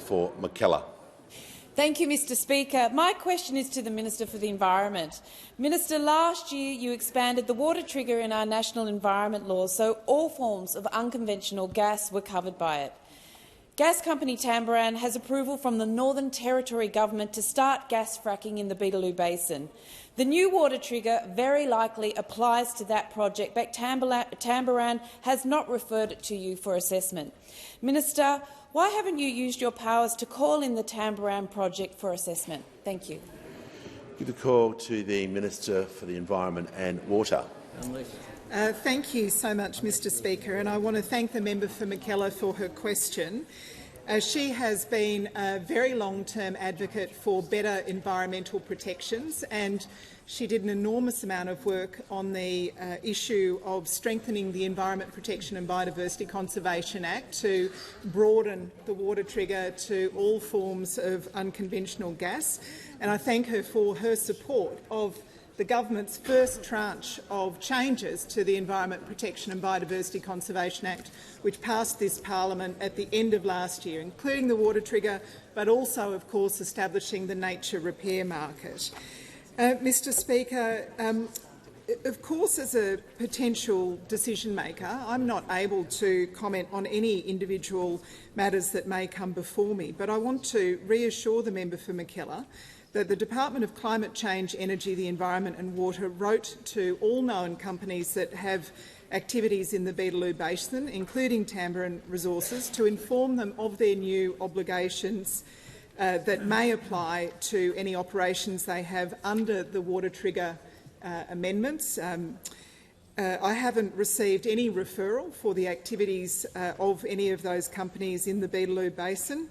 for Mackellar. Thank you, Mr Speaker. My question is to the Minister for the Environment. Minister, last year you expanded the water trigger in our national environment laws so all forms of unconventional gas were covered by it. Gas company Tamboran has approval from the Northern Territory Government to start gas fracking in the Beetaloo Basin. The new water trigger very likely applies to that project, but Tamboran has not referred it to you for assessment. Minister, why haven't you used your powers to call in the Tamboran project for assessment? Thank you. Give the call to the Minister for the Environment and Water. Thank you so much, Mr Speaker, and I want to thank the member for Mackellar for her question. She has been a very long-term advocate for better environmental protections, and she did an enormous amount of work on the issue of strengthening the Environment Protection and Biodiversity Conservation Act to broaden the water trigger to all forms of unconventional gas. And I thank her for her support of the government's first tranche of changes to the Environment Protection and Biodiversity Conservation Act, which passed this parliament at the end of last year, including the water trigger, but also, of course, establishing the nature repair market. Mr Speaker, of course, as a potential decision-maker, I'm not able to comment on any individual matters that may come before me, but I want to reassure the member for Mackellar that the Department of Climate Change, Energy, the Environment and Water wrote to all known companies that have activities in the Beetaloo Basin, including Tamboran Resources, to inform them of their new obligations that may apply to any operations they have under the water trigger amendments. I haven't received any referral for the activities of any of those companies in the Beetaloo Basin.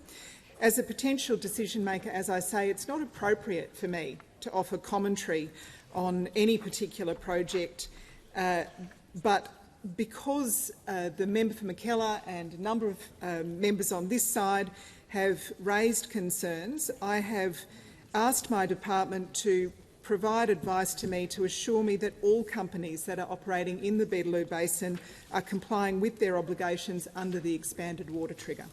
As a potential decision-maker, as I say, it's not appropriate for me to offer commentary on any particular project, but because the member for Mackellar and a number of members on this side have raised concerns, I have asked my department to provide advice to me to assure me that all companies that are operating in the Beetaloo Basin are complying with their obligations under the expanded water trigger.